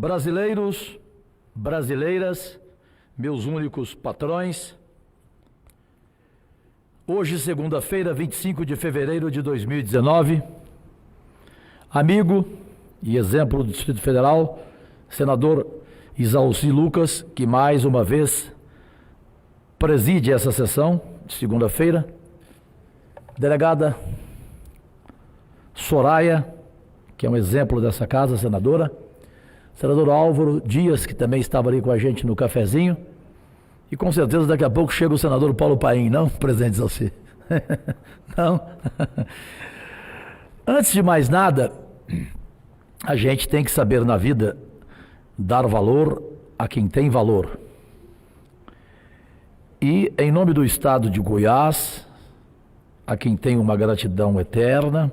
Brasileiros, brasileiras, meus únicos patrões, hoje, segunda-feira, 25 de fevereiro de 2019, amigo e exemplo do Distrito Federal, senador Isalci Lucas, que mais uma vez preside essa sessão de segunda-feira, delegada Soraya, que é um exemplo dessa casa, senadora, senador Álvaro Dias, que também estava ali com a gente no cafezinho, e com certeza daqui a pouco chega o senador Paulo Paim, não, presidente Isalci? Não? Antes de mais nada, a gente tem que saber na vida dar valor a quem tem valor. E em nome do Estado de Goiás, a quem tem uma gratidão eterna,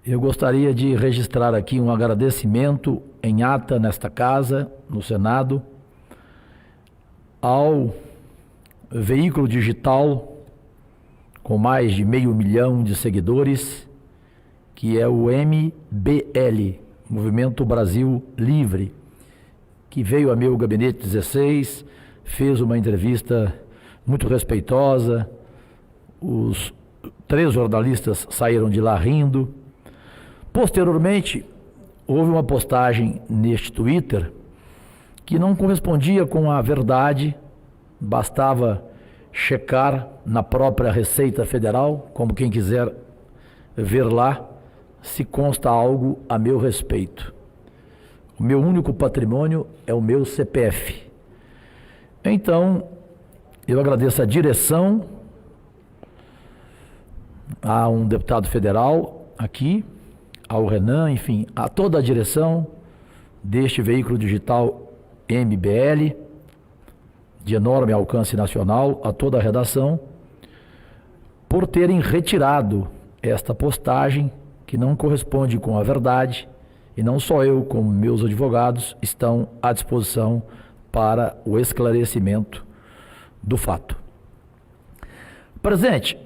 eu gostaria de registrar aqui um agradecimento em ata nesta casa, no Senado, ao veículo digital com mais de 500 mil de seguidores, que é o MBL, Movimento Brasil Livre, que veio a meu gabinete 16, fez uma entrevista muito respeitosa, os 3 jornalistas saíram de lá rindo. Posteriormente, houve uma postagem neste Twitter que não correspondia com a verdade, bastava checar na própria Receita Federal, como quem quiser ver lá, se consta algo a meu respeito. O meu único patrimônio é o meu CPF. Então, eu agradeço a direção, a um deputado federal aqui, ao Renan, enfim, a toda a direção deste veículo digital MBL, de enorme alcance nacional, a toda a redação, por terem retirado esta postagem que não corresponde com a verdade, e não só eu, como meus advogados, estão à disposição para o esclarecimento do fato. Presidente,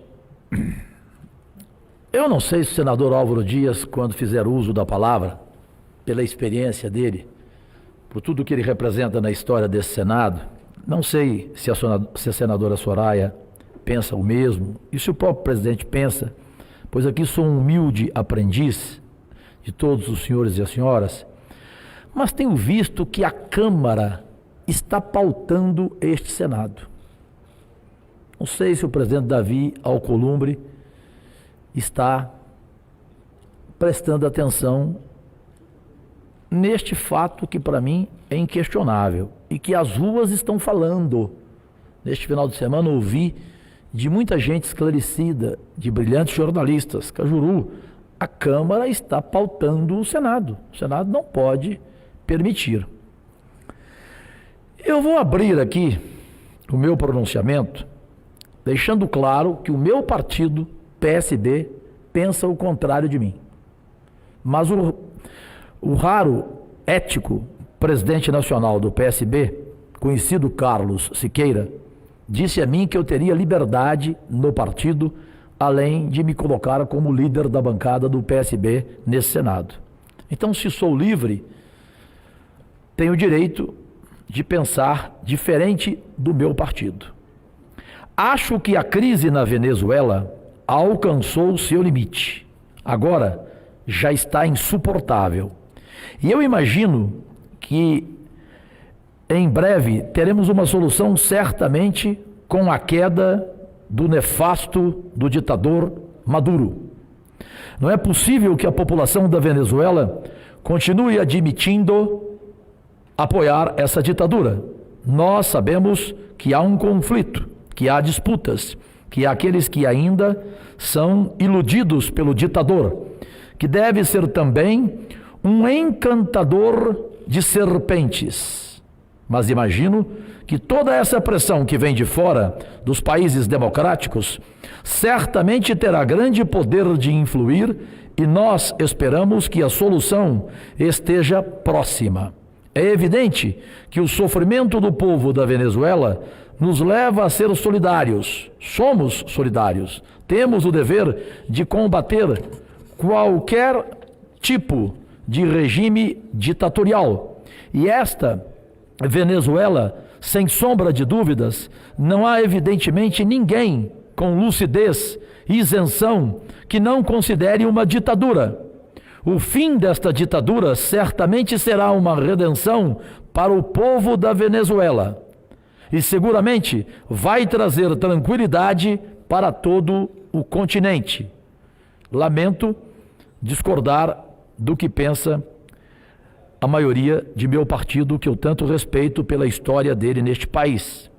eu não sei se o senador Álvaro Dias, quando fizer uso da palavra, pela experiência dele, por tudo que ele representa na história desse Senado, não sei se a senadora Soraya pensa o mesmo, e se o próprio presidente pensa, pois aqui sou um humilde aprendiz de todos os senhores e as senhoras, mas tenho visto que a Câmara está pautando este Senado. Não sei se o presidente Davi Alcolumbre está prestando atenção neste fato que para mim é inquestionável e que as ruas estão falando. Neste final de semana ouvi de muita gente esclarecida, de brilhantes jornalistas, Cajuru, a Câmara está pautando o Senado. O Senado não pode permitir. Eu vou abrir aqui o meu pronunciamento, deixando claro que o meu partido, PSB, pensa o contrário de mim. Mas o raro, ético presidente nacional do PSB, conhecido Carlos Siqueira, disse a mim que eu teria liberdade no partido, além de me colocar como líder da bancada do PSB nesse Senado. Então, se sou livre, tenho o direito de pensar diferente do meu partido. Acho que a crise na Venezuela alcançou o seu limite. Agora já está insuportável. E eu imagino que em breve teremos uma solução certamente com a queda do nefasto, do ditador Maduro. Não é possível que a população da Venezuela continue admitindo apoiar essa ditadura. Nós sabemos que há um conflito, que há disputas, que há aqueles que ainda são iludidos pelo ditador, que deve ser também um encantador de serpentes. Mas imagino que toda essa pressão que vem de fora dos países democráticos certamente terá grande poder de influir e nós esperamos que a solução esteja próxima. É evidente que o sofrimento do povo da Venezuela nos leva a ser solidários. Somos solidários. Temos o dever de combater qualquer tipo de regime ditatorial. E esta Venezuela, sem sombra de dúvidas, não há evidentemente ninguém com lucidez e isenção que não considere uma ditadura. O fim desta ditadura certamente será uma redenção para o povo da Venezuela e seguramente vai trazer tranquilidade para todo o continente. Lamento discordar do que pensa a maioria de meu partido, que eu tanto respeito pela história dele neste país.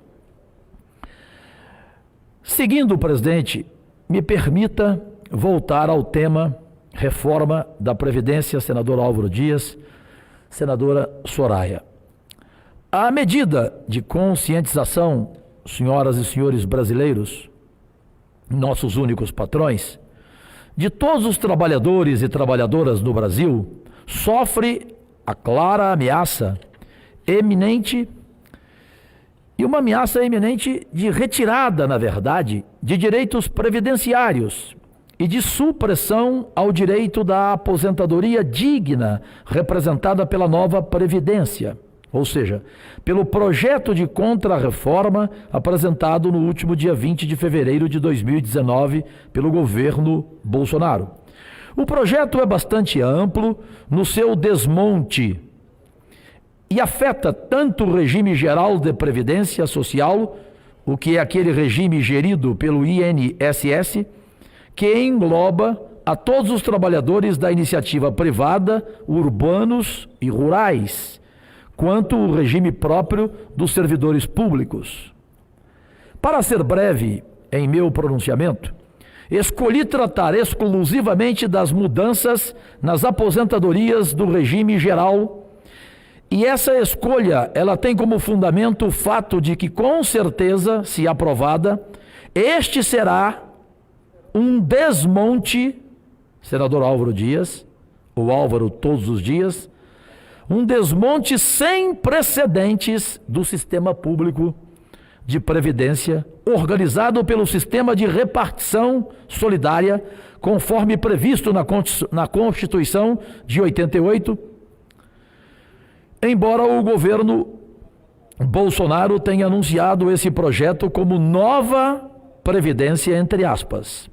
Seguindo, presidente, me permita voltar ao tema reforma da Previdência, senador Álvaro Dias, senadora Soraya. A medida de conscientização, senhoras e senhores brasileiros, nossos únicos patrões, de todos os trabalhadores e trabalhadoras no Brasil, sofre a clara ameaça eminente e uma ameaça eminente de retirada, na verdade, de direitos previdenciários e de supressão ao direito da aposentadoria digna representada pela nova Previdência, ou seja, pelo projeto de contra-reforma apresentado no último dia 20 de fevereiro de 2019 pelo governo Bolsonaro. O projeto é bastante amplo no seu desmonte e afeta tanto o regime geral de previdência social, o que é aquele regime gerido pelo INSS, que engloba a todos os trabalhadores da iniciativa privada, urbanos e rurais, quanto o regime próprio dos servidores públicos. Para ser breve em meu pronunciamento, escolhi tratar exclusivamente das mudanças nas aposentadorias do regime geral, e essa escolha, ela tem como fundamento o fato de que, com certeza, se aprovada, este será um desmonte, senador Álvaro Dias, ou Álvaro todos os dias, um desmonte sem precedentes do sistema público de previdência, organizado pelo sistema de repartição solidária, conforme previsto na Constituição de 88, embora o governo Bolsonaro tenha anunciado esse projeto como nova previdência, entre aspas.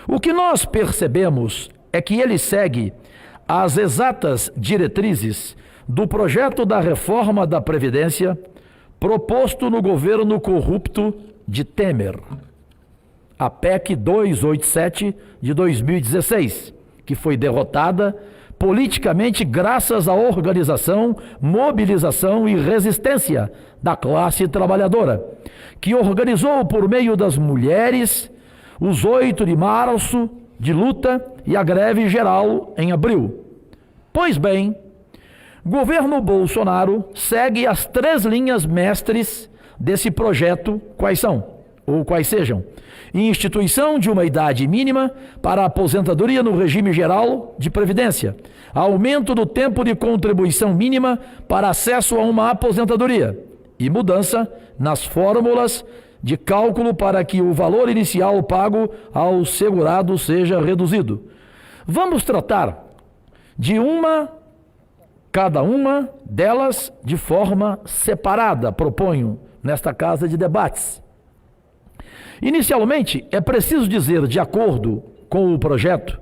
O que nós percebemos é que ele segue as exatas diretrizes do projeto da reforma da Previdência proposto no governo corrupto de Temer, a PEC 287 de 2016, que foi derrotada politicamente graças à organização, mobilização e resistência da classe trabalhadora, que organizou por meio das mulheres os 8 de março de luta e a greve geral em abril. Pois bem, governo Bolsonaro segue as 3 linhas mestres desse projeto, quais são? Ou quais sejam: instituição de uma idade mínima para a aposentadoria no regime geral de previdência, aumento do tempo de contribuição mínima para acesso a uma aposentadoria e mudança nas fórmulas de cálculo para que o valor inicial pago ao segurado seja reduzido. Vamos tratar de cada uma delas de forma separada, proponho, nesta casa de debates. Inicialmente, é preciso dizer, de acordo com o projeto,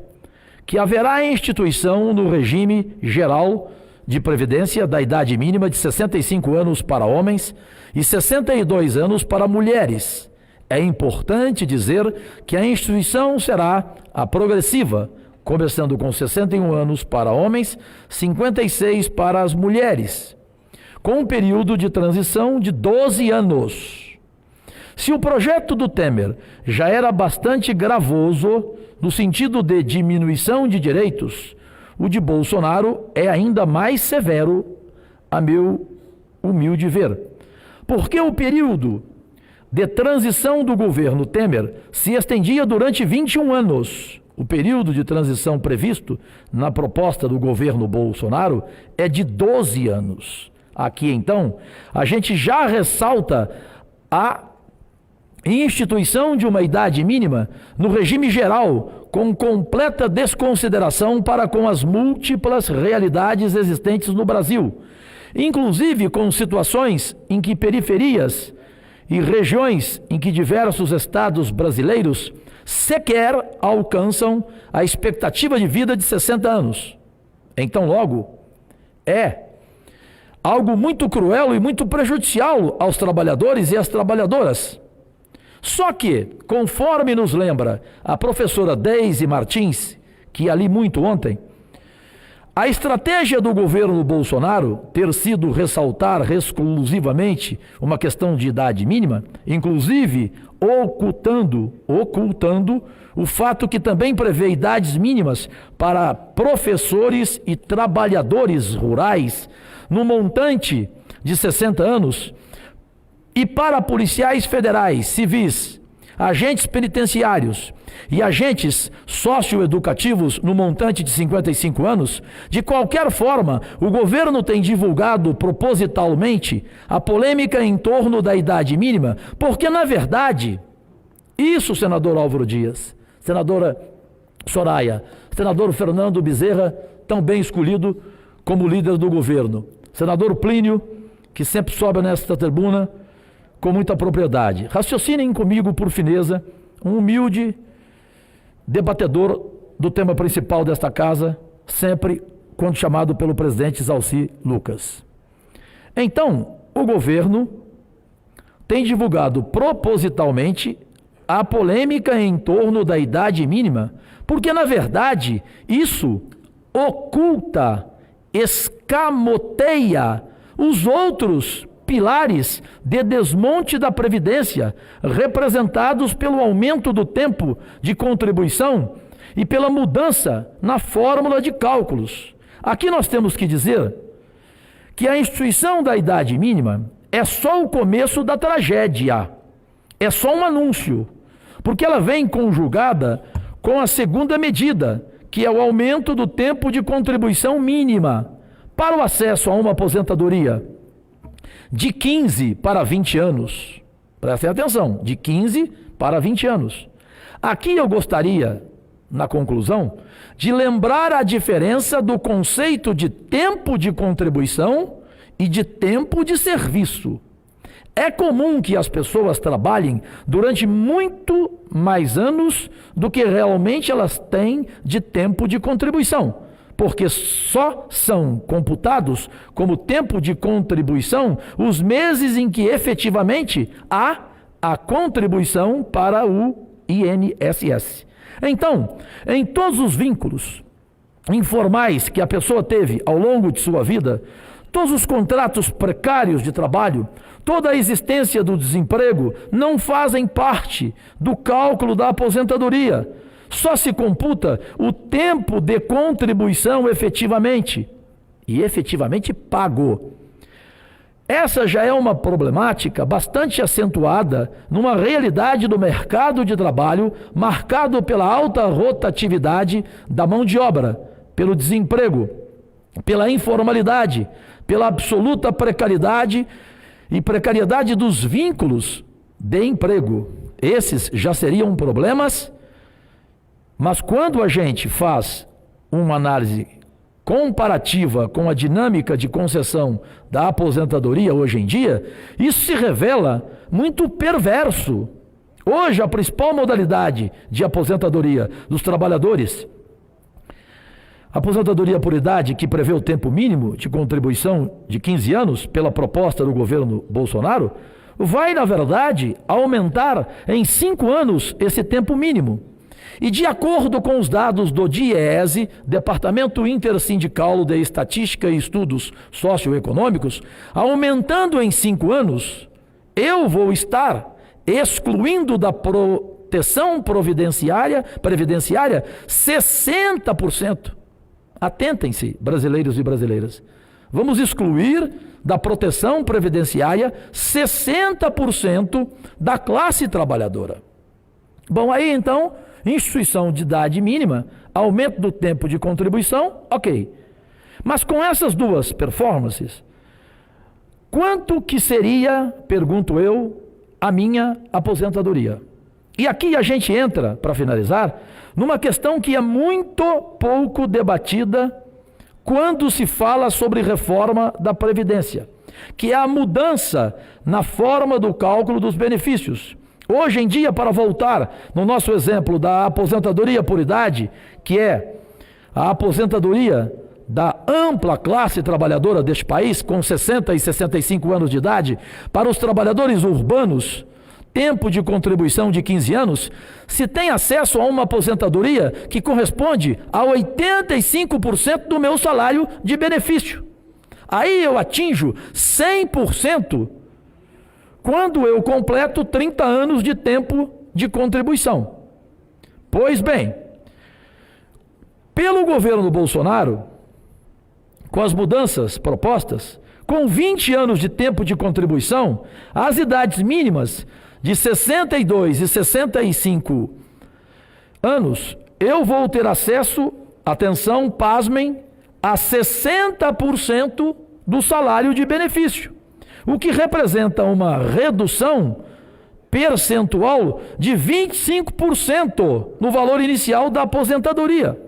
que haverá instituição no regime geral de previdência da idade mínima de 65 anos para homens e 62 anos para mulheres. É importante dizer que a instituição será a progressiva, começando com 61 anos para homens, 56 para as mulheres, com um período de transição de 12 anos. Se o projeto do Temer já era bastante gravoso no sentido de diminuição de direitos, o de Bolsonaro é ainda mais severo, a meu humilde ver. Porque o período de transição do governo Temer se estendia durante 21 anos. O período de transição previsto na proposta do governo Bolsonaro é de 12 anos. Aqui, então, a gente já ressalta a instituição de uma idade mínima no regime geral com completa desconsideração para com as múltiplas realidades existentes no Brasil, inclusive com situações em que periferias e regiões em que diversos estados brasileiros sequer alcançam a expectativa de vida de 60 anos. Então, logo, é algo muito cruel e muito prejudicial aos trabalhadores e às trabalhadoras. Só que, conforme nos lembra a professora Deise Martins, que ali muito ontem, a estratégia do governo Bolsonaro ter sido ressaltar exclusivamente uma questão de idade mínima, inclusive ocultando o fato que também prevê idades mínimas para professores e trabalhadores rurais no montante de 60 anos e para policiais federais, civis, agentes penitenciários e agentes socioeducativos no montante de 55 anos, de qualquer forma, o governo tem divulgado propositalmente a polêmica em torno da idade mínima, porque, na verdade, isso, senador Álvaro Dias, senadora Soraya, senador Fernando Bezerra, tão bem escolhido como líder do governo, senador Plínio, que sempre sobe nesta tribuna com muita propriedade. Raciocinem comigo, por fineza, um humilde debatedor do tema principal desta casa, sempre quando chamado pelo presidente Zalci Lucas. Então, o governo tem divulgado propositalmente a polêmica em torno da idade mínima, porque, na verdade, isso oculta, escamoteia os outros pilares de desmonte da Previdência, representados pelo aumento do tempo de contribuição e pela mudança na fórmula de cálculos. Aqui nós temos que dizer que a instituição da idade mínima é só o começo da tragédia, é só um anúncio, porque ela vem conjugada com a segunda medida, que é o aumento do tempo de contribuição mínima para o acesso a uma aposentadoria de 15 para 20 anos. Prestem atenção, de 15 para 20 anos. Aqui eu gostaria, na conclusão, de lembrar a diferença do conceito de tempo de contribuição e de tempo de serviço. É comum que as pessoas trabalhem durante muito mais anos do que realmente elas têm de tempo de contribuição, porque só são computados como tempo de contribuição os meses em que efetivamente há a contribuição para o INSS. Então, em todos os vínculos informais que a pessoa teve ao longo de sua vida, todos os contratos precários de trabalho, toda a existência do desemprego não fazem parte do cálculo da aposentadoria. Só se computa o tempo de contribuição efetivamente e efetivamente pago. Essa já é uma problemática bastante acentuada numa realidade do mercado de trabalho marcado pela alta rotatividade da mão de obra, pelo desemprego, pela informalidade, pela absoluta precariedade e precariedade dos vínculos de emprego. Esses já seriam problemas, mas quando a gente faz uma análise comparativa com a dinâmica de concessão da aposentadoria hoje em dia, isso se revela muito perverso. Hoje, a principal modalidade de aposentadoria dos trabalhadores, a aposentadoria por idade, que prevê o tempo mínimo de contribuição de 15 anos, pela proposta do governo Bolsonaro, vai, na verdade, aumentar em 5 anos esse tempo mínimo. E de acordo com os dados do DIEESE, Departamento Intersindical de Estatística e Estudos Socioeconômicos, aumentando em 5 anos, eu vou estar excluindo da proteção previdenciária 60%. Atentem-se, brasileiros e brasileiras. Vamos excluir da proteção previdenciária 60% da classe trabalhadora. Bom, aí então, instituição de idade mínima, aumento do tempo de contribuição, ok. Mas com essas duas performances, quanto que seria, pergunto eu, a minha aposentadoria? E aqui a gente entra, para finalizar, numa questão que é muito pouco debatida quando se fala sobre reforma da Previdência, que é a mudança na forma do cálculo dos benefícios. Hoje em dia, para voltar no nosso exemplo da aposentadoria por idade, que é a aposentadoria da ampla classe trabalhadora deste país, com 60 e 65 anos de idade, para os trabalhadores urbanos, tempo de contribuição de 15 anos, se tem acesso a uma aposentadoria que corresponde a 85% do meu salário de benefício. Aí eu atinjo 100% quando eu completo 30 anos de tempo de contribuição. Pois bem, pelo governo Bolsonaro, com as mudanças propostas, com 20 anos de tempo de contribuição, as idades mínimas de 62 e 65 anos, eu vou ter acesso, atenção, pasmem, a 60% do salário de benefício, o que representa uma redução percentual de 25% no valor inicial da aposentadoria.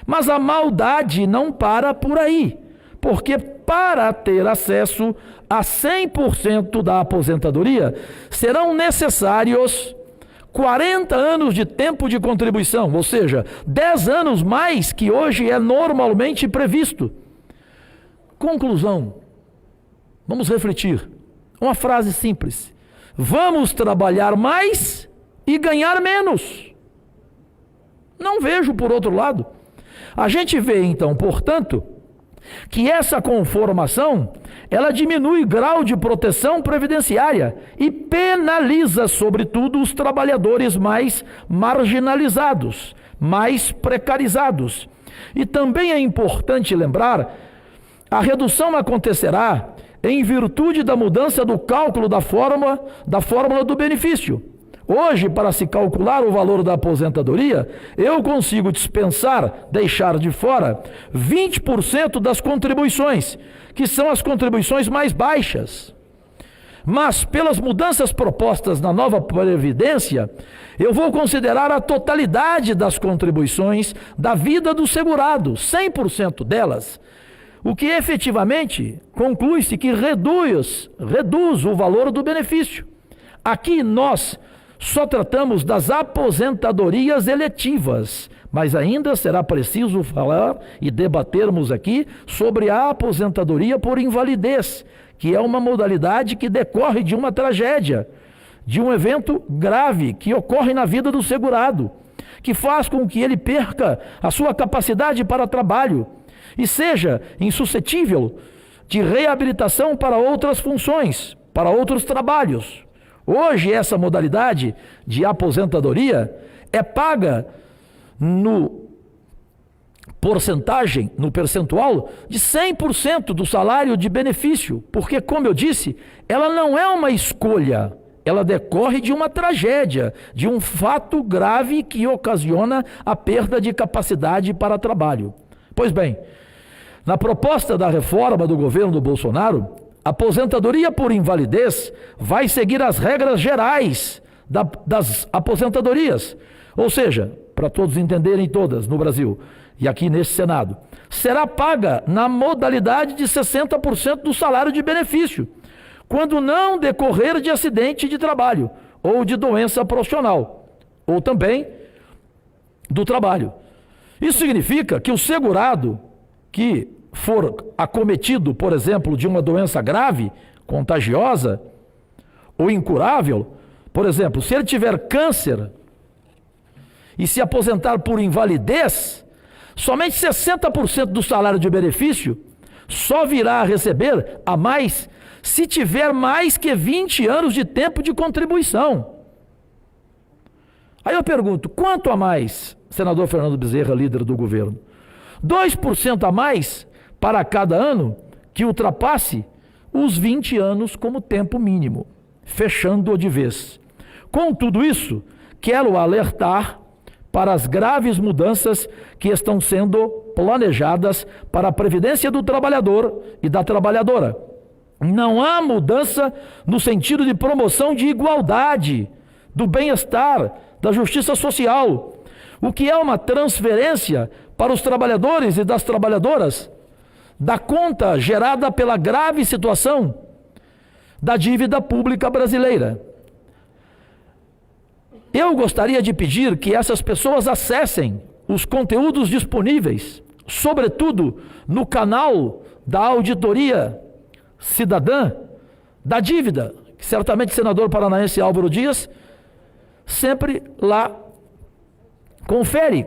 Mas a maldade não para por aí, porque para ter acesso a 100% da aposentadoria, serão necessários 40 anos de tempo de contribuição, ou seja, 10 anos mais que hoje é normalmente previsto. Conclusão, vamos refletir. Uma frase simples: vamos trabalhar mais e ganhar menos. Não vejo por outro lado. A gente vê então, portanto, que essa conformação, ela diminui o grau de proteção previdenciária e penaliza, sobretudo, os trabalhadores mais marginalizados, mais precarizados. E também é importante lembrar, a redução acontecerá em virtude da mudança do cálculo da fórmula do benefício. Hoje, para se calcular o valor da aposentadoria, eu consigo dispensar, deixar de fora 20% das contribuições, que são as contribuições mais baixas. Mas, pelas mudanças propostas na nova Previdência, eu vou considerar a totalidade das contribuições da vida do segurado, 100% delas, o que efetivamente conclui-se que reduz o valor do benefício. Aqui nós só tratamos das aposentadorias eletivas, mas ainda será preciso falar e debatermos aqui sobre a aposentadoria por invalidez, que é uma modalidade que decorre de uma tragédia, de um evento grave que ocorre na vida do segurado, que faz com que ele perca a sua capacidade para trabalho e seja insuscetível de reabilitação para outras funções, para outros trabalhos. Hoje, essa modalidade de aposentadoria é paga no percentual de 100% do salário de benefício, porque, como eu disse, ela não é uma escolha, ela decorre de uma tragédia, de um fato grave que ocasiona a perda de capacidade para trabalho. Pois bem, na proposta da reforma do governo do Bolsonaro, a aposentadoria por invalidez vai seguir as regras gerais das aposentadorias, ou seja, para todos entenderem todas no Brasil e aqui nesse Senado, será paga na modalidade de 60% do salário de benefício, quando não decorrer de acidente de trabalho ou de doença profissional, ou também do trabalho. Isso significa que o segurado que for acometido, por exemplo, de uma doença grave, contagiosa ou incurável, por exemplo, se ele tiver câncer e se aposentar por invalidez, somente 60% do salário de benefício só virá a receber a mais se tiver mais que 20 anos de tempo de contribuição. Aí eu pergunto, quanto a mais, senador Fernando Bezerra, líder do governo? 2% a mais para cada ano que ultrapasse os 20 anos como tempo mínimo, fechando-o de vez. Com tudo isso, quero alertar para as graves mudanças que estão sendo planejadas para a previdência do trabalhador e da trabalhadora. Não há mudança no sentido de promoção de igualdade, do bem-estar, da justiça social. o que é uma transferência para os trabalhadores e das trabalhadoras da conta gerada pela grave situação da dívida pública brasileira. Eu gostaria de pedir que essas pessoas acessem os conteúdos disponíveis, sobretudo no canal da Auditoria Cidadã da Dívida, que certamente o senador paranaense Álvaro Dias sempre lá confere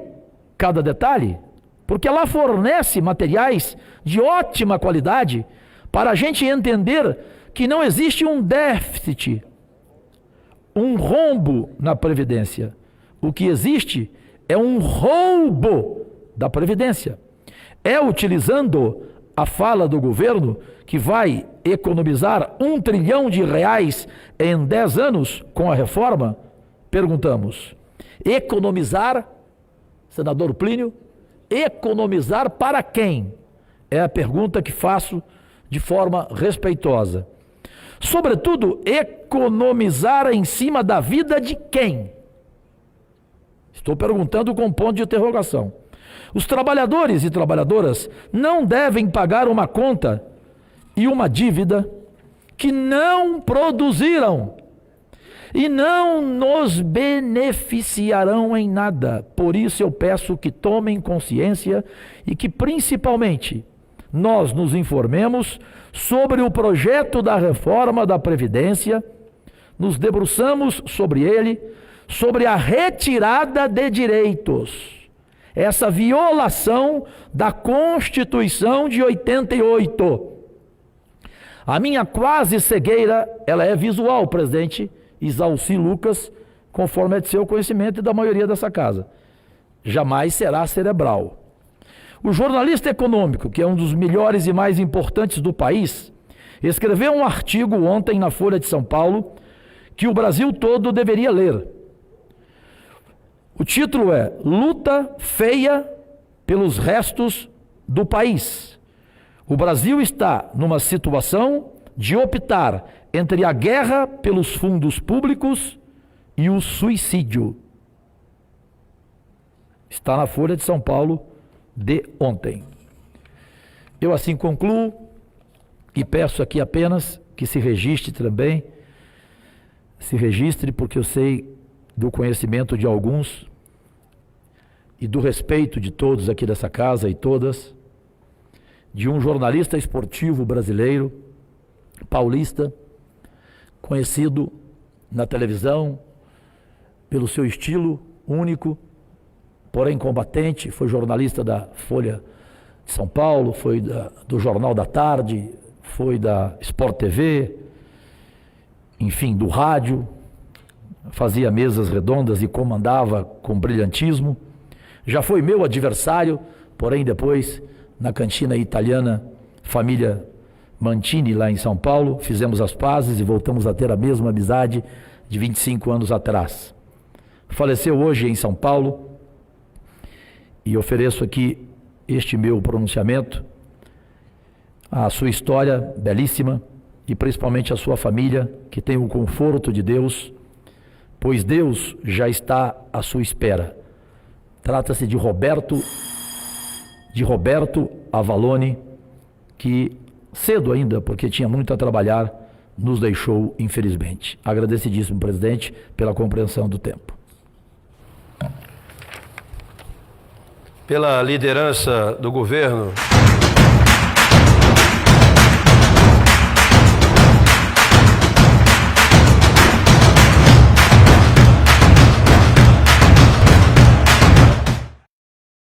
cada detalhe, porque lá fornece materiais de ótima qualidade para a gente entender que não existe um déficit, um rombo na Previdência. O que existe é um roubo da Previdência. É utilizando a fala do governo que vai economizar R$1 trilhão em 10 anos com a reforma? Perguntamos. Economizar, senador Plínio, economizar para quem? É a pergunta que faço de forma respeitosa. Sobretudo, economizar em cima da vida de quem? Estou perguntando com ponto de interrogação. Os trabalhadores e trabalhadoras não devem pagar uma conta e uma dívida que não produziram e não nos beneficiarão em nada. Por isso eu peço que tomem consciência e que principalmente nós nos informemos sobre o projeto da reforma da Previdência, nos debruçamos sobre ele, sobre a retirada de direitos, essa violação da Constituição de 88. A minha quase cegueira, ela é visual, presidente Isalci Lucas, conforme é de seu conhecimento e da maioria dessa casa. Jamais será cerebral. O jornalista econômico, que é um dos melhores e mais importantes do país, escreveu um artigo ontem na Folha de São Paulo que o Brasil todo deveria ler. O título é Luta Feia pelos Restos do País. O Brasil está numa situação de optar entre a guerra pelos fundos públicos e o suicídio. Está na Folha de São Paulo de ontem. Eu assim concluo e peço aqui apenas que se registre também, porque eu sei do conhecimento de alguns e do respeito de todos aqui dessa casa e todas, de um jornalista esportivo brasileiro, paulista, conhecido na televisão pelo seu estilo único, porém combatente, foi jornalista da Folha de São Paulo, foi do Jornal da Tarde, foi da Sport TV, enfim, do rádio, fazia mesas redondas e comandava com brilhantismo. Já foi meu adversário, porém depois, na cantina italiana, família Mantini, lá em São Paulo, fizemos as pazes e voltamos a ter a mesma amizade de 25 anos atrás. Faleceu hoje em São Paulo e ofereço aqui este meu pronunciamento à sua história belíssima e principalmente à sua família, que tem o conforto de Deus, pois Deus já está à sua espera. Trata-se de Roberto Avalone, que cedo ainda, porque tinha muito a trabalhar, nos deixou infelizmente. Agradecidíssimo, presidente, pela compreensão do tempo. Pela liderança do governo,